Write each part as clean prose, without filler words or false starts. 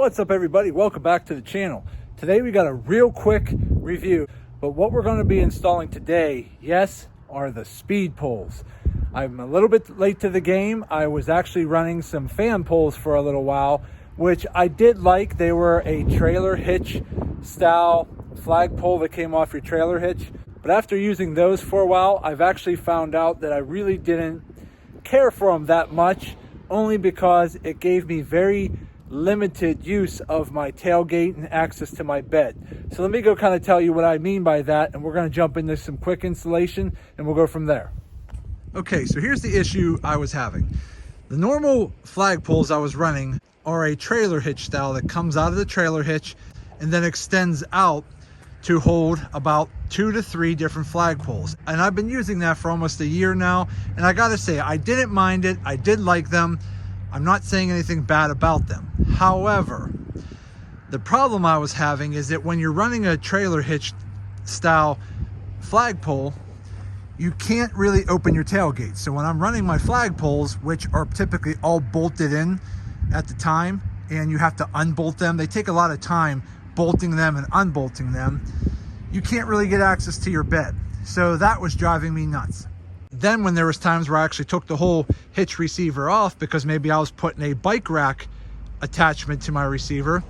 What's up everybody, welcome back to the channel. Today we got a real quick review, but what we're going to be installing today, yes, are the speed poles. I'm a little bit late to the game. I was actually running some fan poles for a little while, which I did like. They were a trailer hitch style flag pole that came off your trailer hitch. But after using those for a while, I've actually found out that I really didn't care for them that much, only because it gave me very limited use of my tailgate and access to my bed. So let me go kind of tell you what I mean by that, and we're going to jump into some quick installation and we'll go from there. Okay, so here's the issue I was having. The normal flag poles I was running are a trailer hitch style that comes out of the trailer hitch and then extends out to hold about 2 to 3 different flag poles. And I've been using that for almost a year now, and I gotta say, I didn't mind it. I did like them. I'm not saying anything bad about them. However, the problem I was having is that when you're running a trailer hitch style flagpole, you can't really open your tailgate. So when I'm running my flagpoles, which are typically all bolted in at the time, and you have to unbolt them, they take a lot of time bolting them and unbolting them, you can't really get access to your bed. So that was driving me nuts. Then when there was times where I actually took the whole hitch receiver off because maybe I was putting a bike rack attachment to my receiver,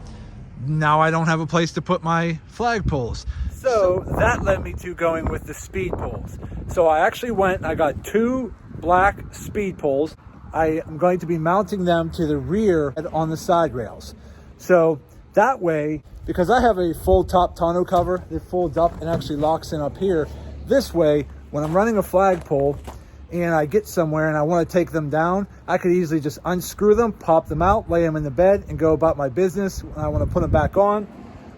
now I don't have a place to put my flag poles. So that led me to going with the speed poles. So I actually went and I got 2 black speed poles. I am going to be mounting them to the rear on the side rails. So that way, because I have a full top tonneau cover, it folds up and actually locks in up here. This way, when I'm running a flagpole and I get somewhere and I want to take them down, I could easily just unscrew them, pop them out, lay them in the bed, and go about my business. When I want to put them back on,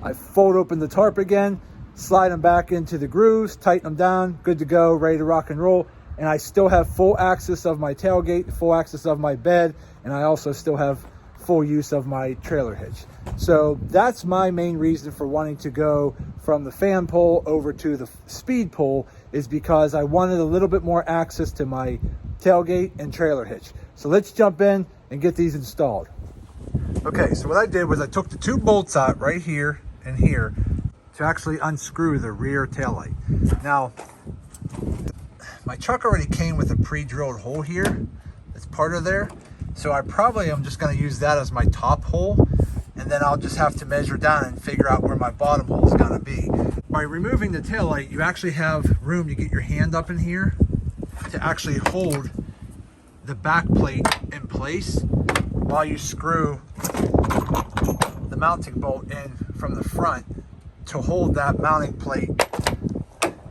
I fold open the tarp again, slide them back into the grooves, tighten them down, good to go, ready to rock and roll. And I still have full access of my tailgate, full access of my bed, and I also still have full use of my trailer hitch. So that's my main reason for wanting to go from the fan pole over to the speed pole, is because I wanted a little bit more access to my tailgate and trailer hitch. So let's jump in and get these installed. Okay, so what I did was I took the 2 bolts out right here and here to actually unscrew the rear taillight. Now, my truck already came with a pre-drilled hole here. It's part of there. So I probably am just going to use that as my top hole, and then I'll just have to measure down and figure out where my bottom hole is going to be. By removing the taillight, you actually have room to get your hand up in here to actually hold the back plate in place while you screw the mounting bolt in from the front to hold that mounting plate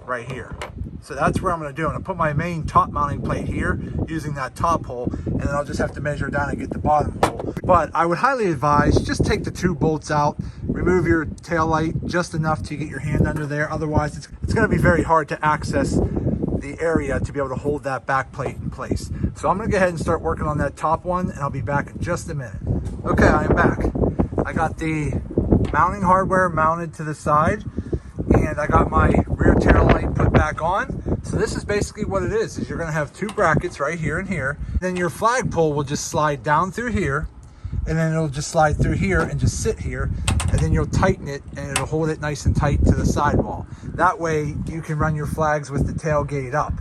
right here. So that's where I'm going to do. I'm going to put my main top mounting plate here using that top hole, and then I'll just have to measure down and get the bottom hole. But I would highly advise, just take the 2 bolts out, remove your tail light just enough to get your hand under there. Otherwise, it's going to be very hard to access the area to be able to hold that back plate in place. So I'm going to go ahead and start working on that top one, and I'll be back in just a minute. Okay, I am back. I got the mounting hardware mounted to the side, and I got my rear tail light put back on. So this is basically what it is you're going to have 2 brackets right here and here. Then your flagpole will just slide down through here, and then it'll just slide through here and just sit here, and then you'll tighten it and it'll hold it nice and tight to the sidewall. That way you can run your flags with the tailgate up.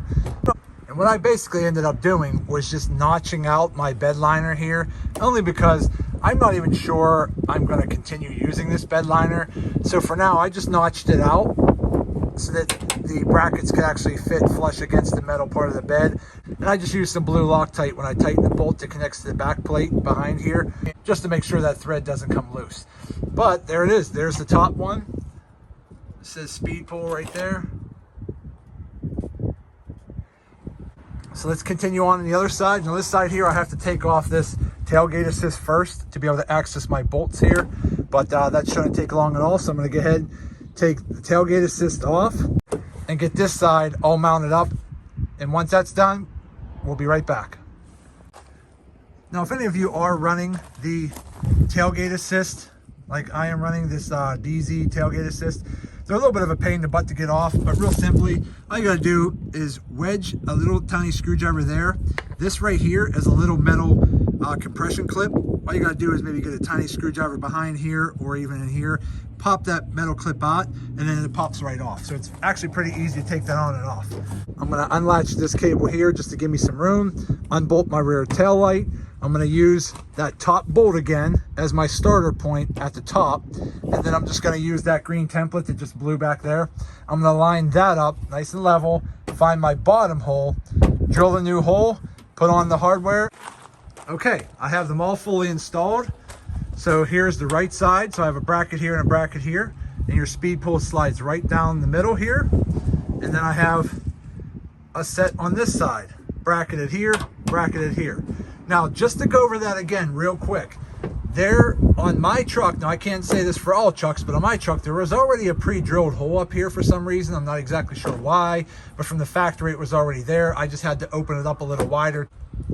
And what I basically ended up doing was just notching out my bed liner here, only because I'm not even sure I'm going to continue using this bed liner. So for now, I just notched it out so that the brackets could actually fit flush against the metal part of the bed. And I just used some blue Loctite when I tighten the bolt that connects to the back plate behind here, just to make sure that thread doesn't come loose. But there it is. There's the top one. It says speed pole right there. So let's continue on the other side. On this side here, I have to take off this tailgate assist first to be able to access my bolts here. But that shouldn't take long at all. So I'm going to go ahead, take the tailgate assist off, and get this side all mounted up. And once that's done, we'll be right back. Now, if any of you are running the tailgate assist, like I am running this DZ tailgate assist, they're a little bit of a pain in the butt to get off, but real simply, all you gotta do is wedge a little tiny screwdriver there. This right here is a little metal compression clip all you gotta do is maybe get a tiny screwdriver behind here or even in here, pop that metal clip out, and then it pops right off. So it's actually pretty easy to take that on and off. I'm gonna unlatch this cable here just to give me some room, unbolt my rear tail light. I'm gonna use that top bolt again as my starter point at the top, and then I'm just gonna use that green template that just blew back there. I'm gonna line that up nice and level, find my bottom hole, drill a new hole, put on the hardware. Okay, I have them all fully installed. So here's the right side. So I have a bracket here and a bracket here, and your speed pole slides right down the middle here. And then I have a set on this side, bracketed here, bracketed here. Now, just to go over that again real quick, there on my truck, now I can't say this for all trucks, but on my truck, there was already a pre-drilled hole up here for some reason. I'm not exactly sure why, but from the factory, it was already there. I just had to open it up a little wider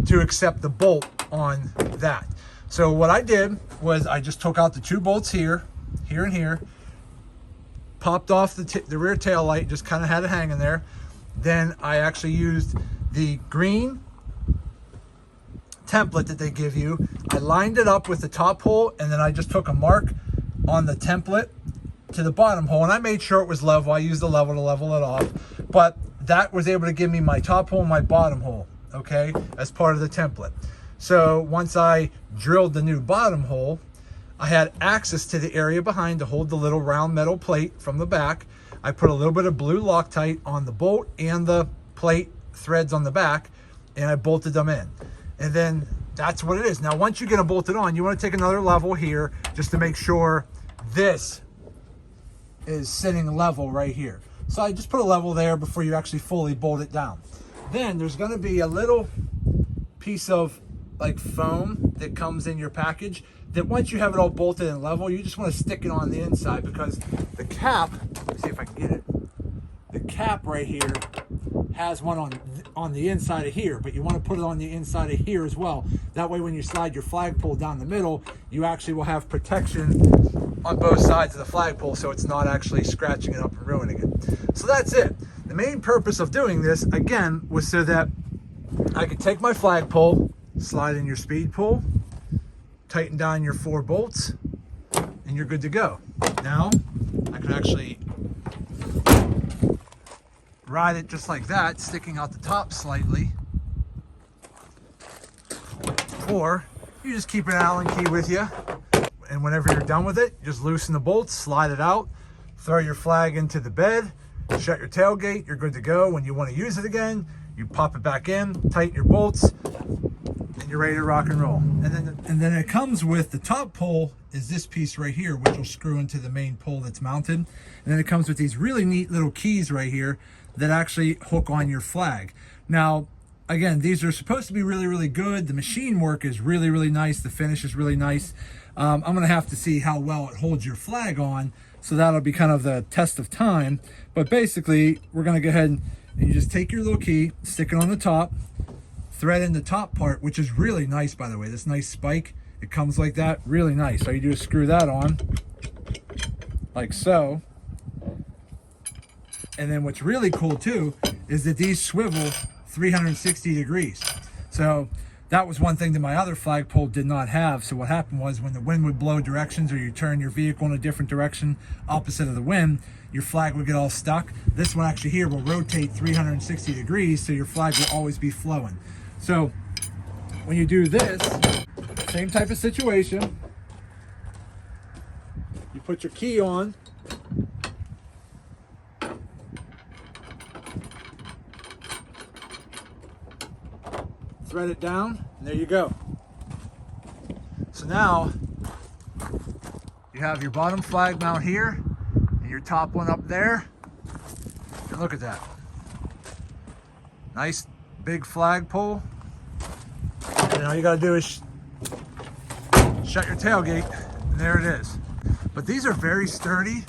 to accept the bolt on that. So what I did was I just took out the 2 bolts here, here and here, popped off the rear tail light, just kind of had it hanging there. Then I actually used the green template that they give you. I lined it up with the top hole, and then I just took a mark on the template to the bottom hole, and I made sure it was level. I used the level to level it off, but that was able to give me my top hole and my bottom hole, okay, as part of the template. So once I drilled the new bottom hole, I had access to the area behind to hold the little round metal plate from the back. I put a little bit of blue Loctite on the bolt and the plate threads on the back, and I bolted them in. And then that's what it is. Now, once you get them bolted on, you want to take another level here just to make sure this is sitting level right here. So I just put a level there before you actually fully bolt it down. Then there's going to be a little piece of like foam that comes in your package that once you have it all bolted and level, you just want to stick it on the inside, because the cap, let's see if I can get it, the cap right here has one on the inside of here, but you want to put it on the inside of here as well. That way when you slide your flagpole down the middle, you actually will have protection on both sides of the flagpole, so it's not actually scratching it up and ruining it. So that's it. The main purpose of doing this, again, was so that I could take my flagpole, slide in your speed pole, tighten down your 4 bolts, and you're good to go. Now, I can actually ride it just like that, sticking out the top slightly. Or you just keep an Allen key with you, and whenever you're done with it, just loosen the bolts, slide it out, throw your flag into the bed, shut your tailgate, you're good to go. When you want to use it again, you pop it back in, tighten your bolts, and you're ready to rock and roll. And then it comes with the top pole is this piece right here, which will screw into the main pole that's mounted. And then it comes with these really neat little keys right here that actually hook on your flag. Now, again, these are supposed to be really, really good. The machine work is really, really nice. The finish is really nice. I'm gonna have to see how well it holds your flag on, so that'll be kind of the test of time. But basically, we're gonna go ahead and you just take your little key, stick it on the top, thread in the top part, which is really nice, by the way. This nice spike, it comes like that, really nice. All you do is screw that on, like so. And then what's really cool too, is that these swivel 360 degrees. So that was one thing that my other flagpole did not have. So what happened was when the wind would blow directions, or you turn your vehicle in a different direction opposite of the wind, your flag would get all stuck. This one actually here will rotate 360 degrees, so your flag will always be flowing. So when you do this, same type of situation, you put your key on, thread it down, and there you go. So now you have your bottom flag mount here and your top one up there, and look at that nice big flagpole. And all you got to do is shut your tailgate, and there it is. But these are very sturdy.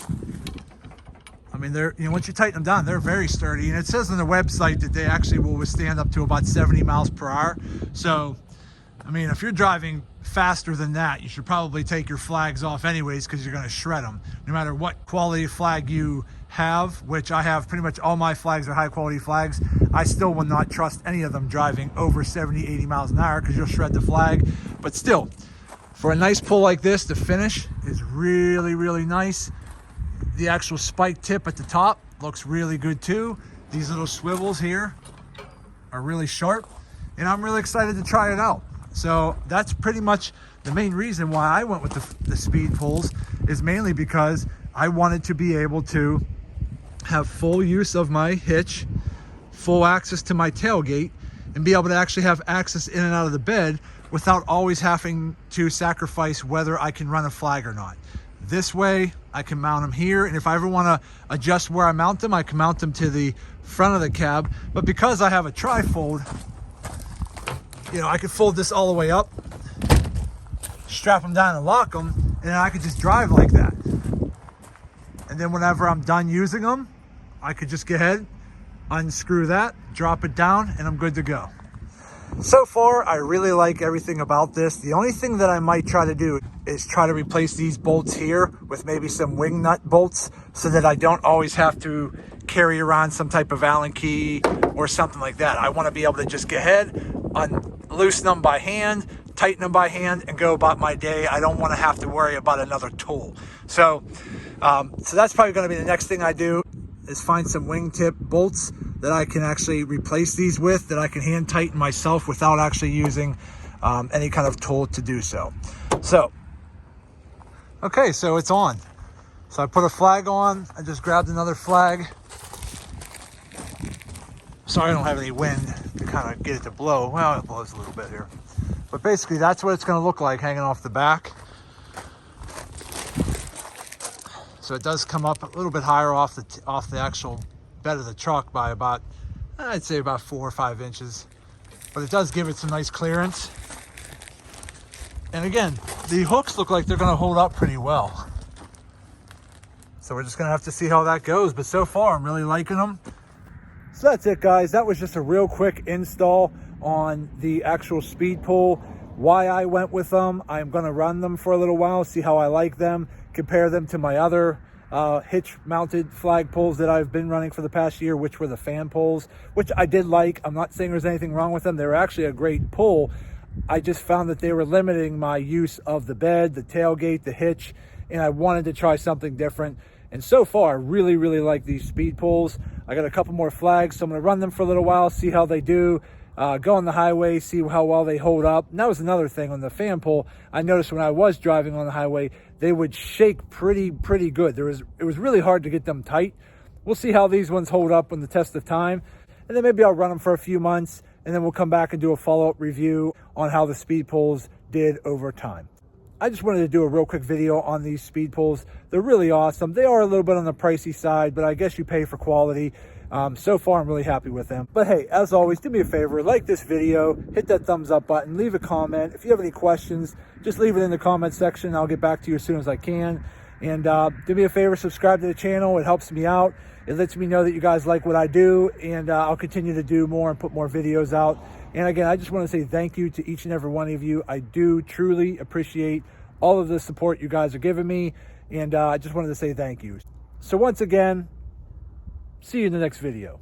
I mean, they're, you know, once you tighten them down, they're very sturdy. And it says on the website that they actually will withstand up to about 70 miles per hour. So, I mean, if you're driving faster than that, you should probably take your flags off anyways, because you're going to shred them. No matter what quality flag you have, which I have pretty much all my flags are high quality flags, I still will not trust any of them driving over 70, 80 miles an hour, because you'll shred the flag. But still, For a nice pull like this, the finish is really, really nice. The actual spike tip at the top looks really good too. These little swivels here are really sharp, and I'm really excited to try it out. So that's pretty much the main reason why I went with the speed poles, is mainly because I wanted to be able to have full use of my hitch, full access to my tailgate, and be able to actually have access in and out of the bed without always having to sacrifice whether I can run a flag or not. This way I can mount them here, and if I ever want to adjust where I mount them, I can mount them to the front of the cab. But because I have a tri-fold, you know, I could fold this all the way up, strap them down and lock them, and then I could just drive like that. And then whenever I'm done using them, I could just go ahead, unscrew that, drop it down, and I'm good to go. So far, I really like everything about this. The only thing that I might try to do is try to replace these bolts here with maybe some wing nut bolts, so that I don't always have to carry around some type of Allen key or something like that. I want to be able to just go ahead, loosen them by hand, tighten them by hand, and go about my day. I don't want to have to worry about another tool. So that's probably going to be the next thing I do, is find some wingtip bolts that I can actually replace these with, that I can hand tighten myself without actually using any kind of tool to do so. So, okay, so it's on. So I put a flag on. I just grabbed another flag. Sorry I don't have any wind to kind of get it to blow. Well, it blows a little bit here. But basically that's what it's going to look like hanging off the back. So it does come up a little bit higher off the actual bed of the truck by about, I'd say about 4 or 5 inches. But it does give it some nice clearance. And again, the hooks look like they're going to hold up pretty well. So we're just going to have to see how that goes. But so far, I'm really liking them. So that's it, guys. That was just a real quick install on the actual speed pole. Why I went with them, I'm going to run them for a little while, see how I like them, compare them to my other hitch mounted flag poles that I've been running for the past year, which were the fan poles, which I did like. I'm not saying there's anything wrong with them. They were actually a great pull. I just found that they were limiting my use of the bed, the tailgate, the hitch, and I wanted to try something different. And so far, I really, really like these speed poles. I got a couple more flags, so I'm going to run them for a little while, see how they do. Go on the highway, see how well they hold up. And that was another thing on the fan pole. I noticed when I was driving on the highway, they would shake pretty good. It was really hard to get them tight. We'll see how these ones hold up on the test of time. And then maybe I'll run them for a few months, and then we'll come back and do a follow-up review on how the speed poles did over time. I just wanted to do a real quick video on these speed poles. They're really awesome. They are a little bit on the pricey side, but I guess you pay for quality. So far, I'm really happy with them. But hey, as always, do me a favor, like this video, hit that thumbs up button, leave a comment. If you have any questions, just leave it in the comment section. I'll get back to you as soon as I can. And do me a favor, subscribe to the channel. It helps me out. It lets me know that you guys like what I do, and I'll continue to do more and put more videos out. And again, I just want to say thank you to each and every one of you. I do truly appreciate all of the support you guys are giving me, and I just wanted to say thank you. So once again, see you in the next video.